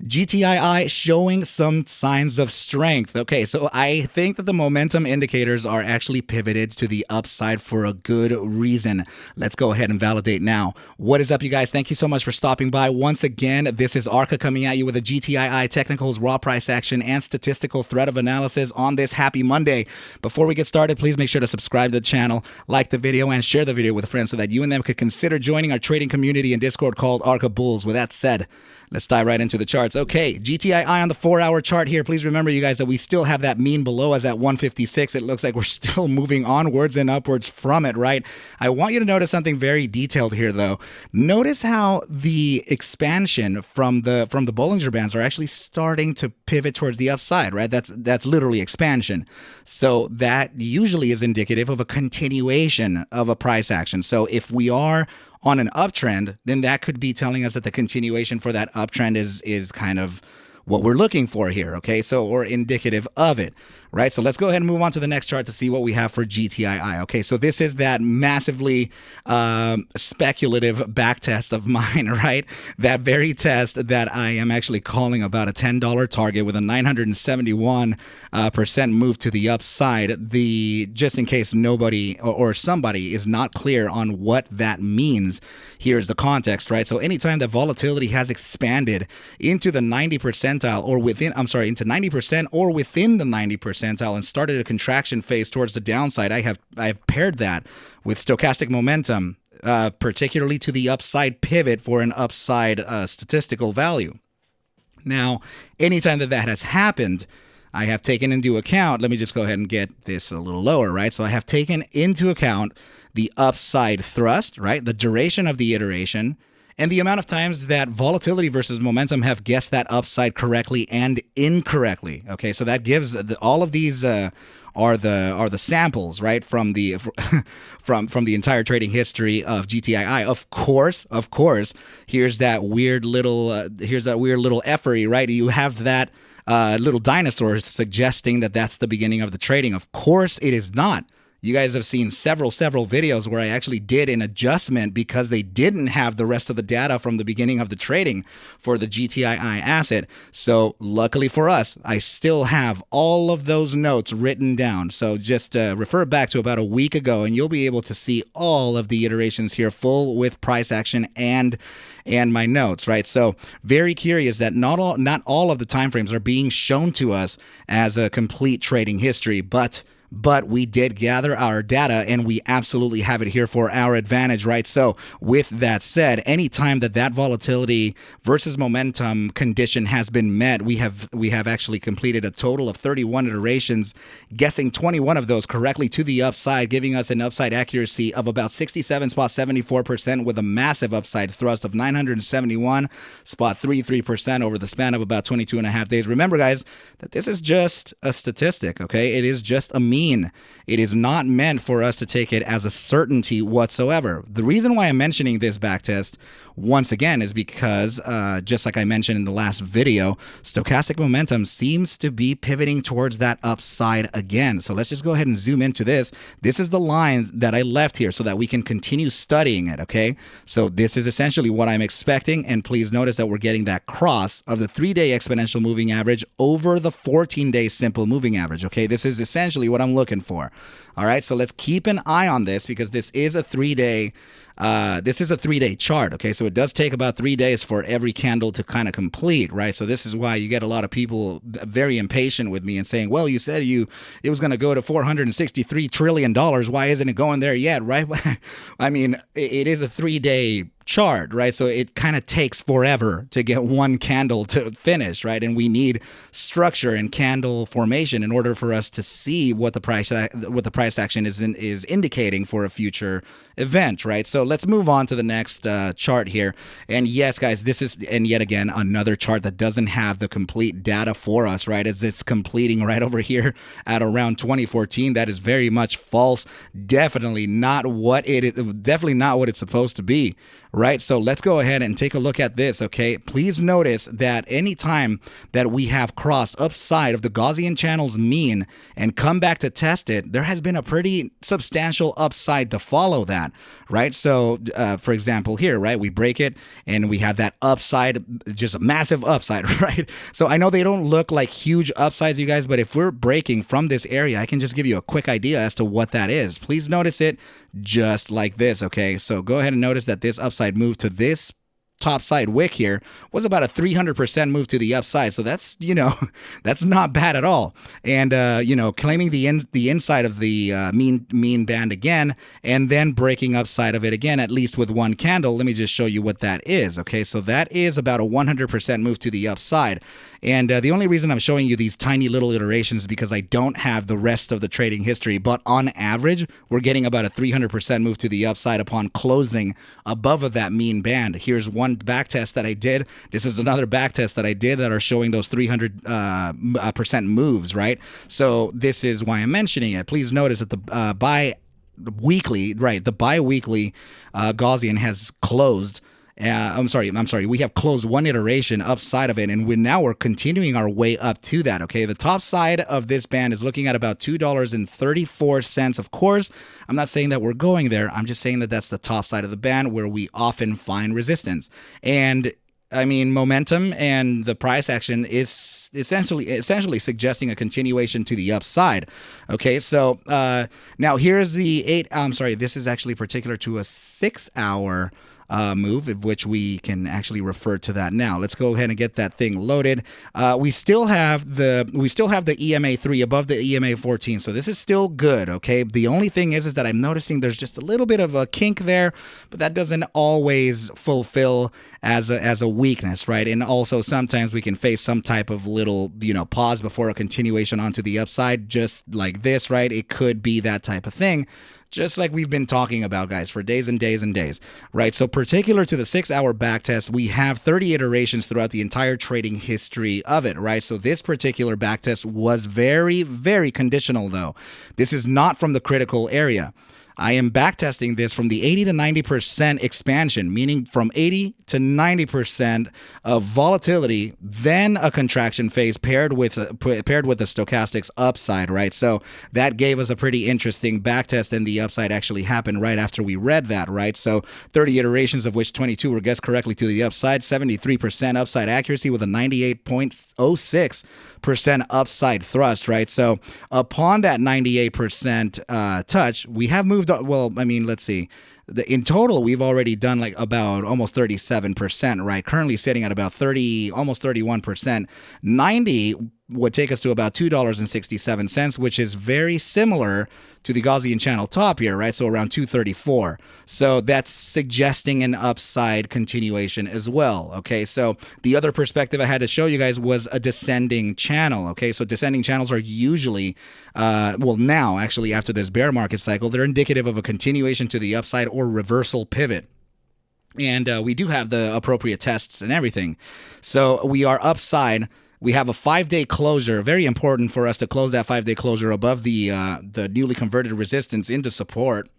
GTII showing some signs of strength. Okay, so I think that the momentum indicators are actually pivoted to the upside for a good reason. Let's go ahead and validate now. What is up, you guys? Thank you so much for stopping by. Once again, this is ARCa coming at you with a GTII technicals, raw price action, and statistical threat of analysis on this happy Monday. Before we get started, please make sure to subscribe to the channel, like the video, and share the video with friends so that you and them could consider joining our trading community and Discord called ARCa Bulls. With that said, let's dive right into the charts. Okay, GTII on the 4-hour chart here. Please remember, you guys, that we still have that mean below us at 156. It looks like we're still moving onwards and upwards from it, right? I want you to notice something very detailed here, though. Notice how the expansion from the Bollinger Bands are actually starting to pivot towards the upside, right? That's literally expansion. So that usually is indicative of a continuation of a price action. So if we are on an uptrend, then that could be telling us that the continuation for that uptrend is kind of what we're looking for here, okay? So, or indicative of it, right? So let's go ahead and move on to the next chart to see what we have for GTII. Okay, so this is that massively speculative back test of mine, right? That very test that I am actually calling about a $10 target with a 971% move to the upside. Just in case nobody or somebody is not clear on what that means, here's the context, right? So anytime that volatility has expanded into the 90 percentile or within, into 90% or within the 90 percentile and started a contraction phase towards the downside, I have paired that with stochastic momentum, particularly to the upside pivot for an upside statistical value. Now, anytime that has happened, I have taken into account, let me just go ahead and get this a little lower, right? So I have taken into account the upside thrust, right? The duration of the iteration, and the amount of times that volatility versus momentum have guessed that upside correctly and incorrectly. Okay, so that gives all of these are the samples, right, from the from the entire trading history of GTII. Of course, here's that weird little effery, right? You have that little dinosaur suggesting that that's the beginning of the trading. Of course, it is not. You guys have seen several videos where I actually did an adjustment because they didn't have the rest of the data from the beginning of the trading for the GTII asset. So luckily for us, I still have all of those notes written down. So just refer back to about a week ago and you'll be able to see all of the iterations here full with price action and my notes, right? So very curious that not all of the timeframes are being shown to us as a complete trading history, but we did gather our data and we absolutely have it here for our advantage, right? So with that said, anytime that volatility versus momentum condition has been met, we have actually completed a total of 31 iterations, guessing 21 of those correctly to the upside, giving us an upside accuracy of about 67.74% with a massive upside thrust of 971.33% over the span of about 22 and a half days. Remember, guys, that this is just a statistic, okay? It is just a mean. It is not meant for us to take it as a certainty whatsoever. The reason why I'm mentioning this backtest once again is because, just like I mentioned in the last video, stochastic momentum seems to be pivoting towards that upside again. So let's just go ahead and zoom into this. This is the line that I left here so that we can continue studying it, okay? So this is essentially what I'm expecting, and please notice that we're getting that cross of the 3-day exponential moving average over the 14-day simple moving average, okay? This is essentially what I'm looking for. All right, so let's keep an eye on this because this is a 3-day chart, okay? So it does take about 3 days for every candle to kind of complete, right? So this is why you get a lot of people very impatient with me and saying, well, you said it was going to go to $463 trillion. Why isn't it going there yet, right? I mean, it is a 3-day chart, right? So it kind of takes forever to get one candle to finish, right? And we need structure and candle formation in order for us to see what the price action is indicating for a future event, right? So let's move on to the next chart here. And yes, guys, this is, and yet again, another chart that doesn't have the complete data for us, right? As it's completing right over here at around 2014. That is very much false. Definitely not what it's supposed to be, right? So let's go ahead and take a look at this, okay? Please notice that anytime that we have crossed upside of the Gaussian channel's mean and come back to test it, there has been a pretty substantial upside to follow that, right? So for example here, right, we break it and we have that upside, just a massive upside, right? So I know they don't look like huge upsides, you guys, but if we're breaking from this area, I can just give you a quick idea as to what that is. Please notice it just like this, okay? So go ahead and notice that this upside move to this top side wick here was about a 300% move to the upside. So that's, you know, that's not bad at all. And, you know, claiming the inside of the mean band again, and then breaking upside of it again, at least with one candle. Let me just show you what that is. Okay, so that is about a 100% move to the upside. And the only reason I'm showing you these tiny little iterations is because I don't have the rest of the trading history. But on average, we're getting about a 300% move to the upside upon closing above of that mean band. Here's one back test that I did. This is another back test that I did that are showing those 300% moves, right? So this is why I'm mentioning it. Please notice that the bi-weekly Gaussian has closed. I'm sorry. We have closed one iteration upside of it, and we're continuing our way up to that. Okay, the top side of this band is looking at about $2.34. Of course, I'm not saying that we're going there. I'm just saying that that's the top side of the band where we often find resistance. And I mean, momentum and the price action is essentially suggesting a continuation to the upside. Okay, so now here's the this is actually particular to a 6-hour move, of which we can actually refer to that now. Let's go ahead and get that thing loaded. We still have the EMA 3 above the EMA 14, so this is still good. Okay, the only thing is that I'm noticing there's just a little bit of a kink there, but that doesn't always fulfill as a weakness, right? And also sometimes we can face some type of little, you know, pause before a continuation onto the upside, just like this, right? It could be that type of thing, just like we've been talking about, guys, for days and days and days, right? So particular to the 6-hour backtest, we have 30 iterations throughout the entire trading history of it, right? So this particular backtest was very, very conditional, though. This is not from the critical area. I am backtesting this from the 80 to 90% expansion, meaning from 80 to 90% of volatility, then a contraction phase paired with the stochastics upside, right? So that gave us a pretty interesting backtest, and the upside actually happened right after we read that, right? So 30 iterations, of which 22 were guessed correctly to the upside, 73% upside accuracy with a 98.06% upside thrust, right? So upon that 98% touch, we have moved. Well, I mean, let's see. In total, we've already done like about almost 37%, right? Currently sitting at about 30, almost 31%. 90 would take us to about $2.67, which is very similar to the Gaussian channel top here, right? So around 234. So that's suggesting an upside continuation as well, okay? So the other perspective I had to show you guys was a descending channel, okay? So descending channels are usually, well, now actually after this bear market cycle, they're indicative of a continuation to the upside or reversal pivot. And we do have the appropriate tests and everything. So we are upside. We have a 5-day closure. Very important for us to close that 5-day closure above the newly converted resistance into support.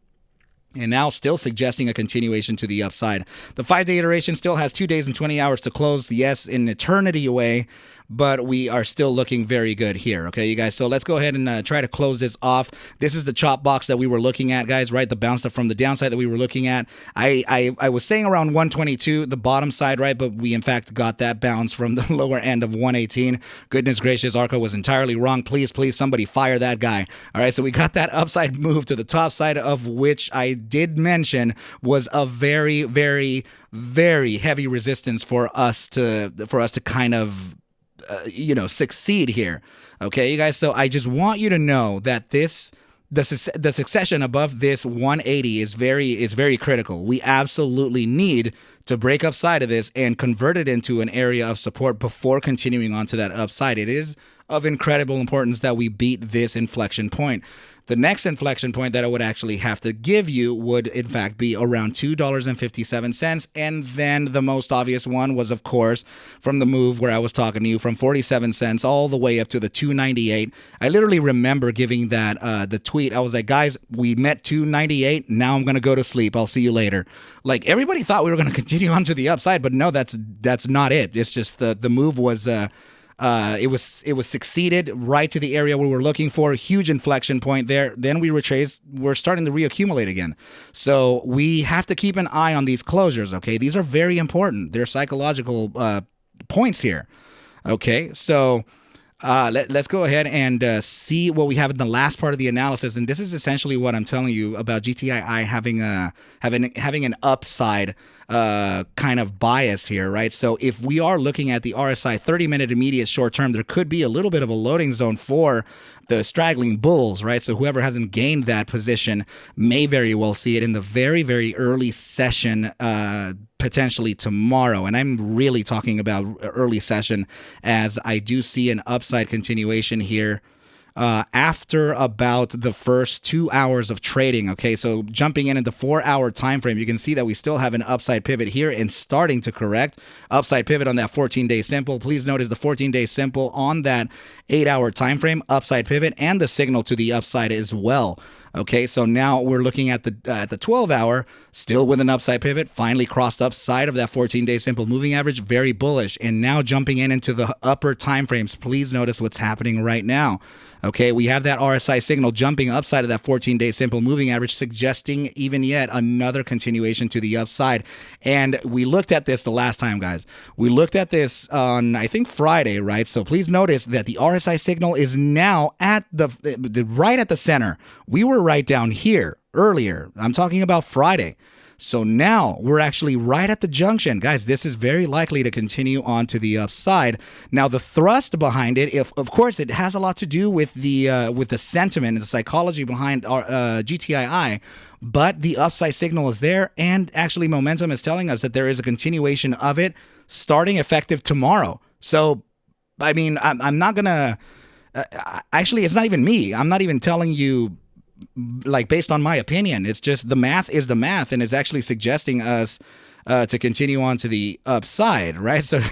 And now still suggesting a continuation to the upside. The 5-day iteration still has 2 days and 20 hours to close. Yes, an eternity away, but we are still looking very good here, okay, you guys? So let's go ahead and try to close this off. This is the chop box that we were looking at, guys, right? The bounce from the downside that we were looking at. I was saying around 122, the bottom side, right? But we, in fact, got that bounce from the lower end of 118. Goodness gracious, ARCa was entirely wrong. Please, somebody fire that guy. All right, so we got that upside move to the top side, of which I did mention was a very, very, very heavy resistance for us to kind of succeed here. Okay, you guys. So I just want you to know that the succession above this 180 is very critical. We absolutely need to break upside of this and convert it into an area of support before continuing on to that upside. It is of incredible importance that we beat this inflection point. The next inflection point that I would actually have to give you would, in fact, be around $2.57. And then the most obvious one was, of course, from the move where I was talking to you from 47 cents all the way up to the 298. I literally remember giving that the tweet. I was like, guys, we met 298. Now I'm going to go to sleep. I'll see you later. Like, everybody thought we were going to continue on to the upside, but no, that's not it. It's just the move was... it was succeeded right to the area we were looking for. Huge inflection point there. Then we retraced. We're starting to reaccumulate again. So we have to keep an eye on these closures. Okay, these are very important. They're psychological points here. Okay, so let's go ahead and see what we have in the last part of the analysis. And this is essentially what I'm telling you about GTII having an upside kind of bias here, right? So if we are looking at the RSI 30-minute immediate short term, there could be a little bit of a loading zone for the straggling bulls, right? So whoever hasn't gained that position may very well see it in the very, very early session, potentially tomorrow. And I'm really talking about early session, as I do see an upside continuation here after about the first 2 hours of trading. Okay, so jumping in at the 4-hour time frame, you can see that we still have an upside pivot here and starting to correct. Upside pivot on that 14-day simple. Please notice the 14-day simple on that 8-hour time frame, upside pivot, and the signal to the upside as well. Okay, so now we're looking at the 12-hour, still with an upside pivot, finally crossed upside of that 14-day simple moving average, very bullish. And now jumping into the upper time frames, please notice what's happening right now. Okay, we have that RSI signal jumping upside of that 14-day simple moving average, suggesting even yet another continuation to the upside. And we looked at this the last time, guys. We looked at this on, I think, Friday, right? So please notice that the RSI signal is now at right at the center. We were right down here earlier. I'm talking about Friday. So now we're actually right at the junction. Guys, this is very likely to continue on to the upside. Now, the thrust behind it, of course, it has a lot to do with the sentiment and the psychology behind our GTII, but the upside signal is there, and actually momentum is telling us that there is a continuation of it starting effective tomorrow. So, I mean, I'm not going to... actually, it's not even me. I'm not even telling you like based on my opinion. It's just the math is the math, and it's actually suggesting us to continue on to the upside, right? So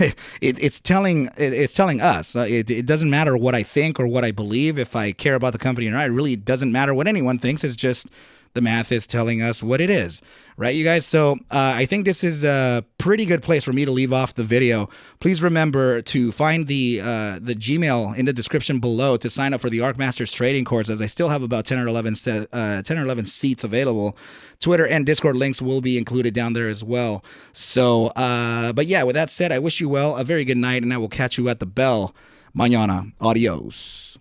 it's telling us. It doesn't matter what I think or what I believe. If I care about the company or not, it really doesn't matter what anyone thinks. It's just the math is telling us what it is, right, you guys? So I think this is a pretty good place for me to leave off the video. Please remember to find the Gmail in the description below to sign up for the ArcMasters trading course, as I still have about 10 or 11 seats available. Twitter and Discord links will be included down there as well. So, but yeah, with that said, I wish you well, a very good night, and I will catch you at the bell mañana. Adios.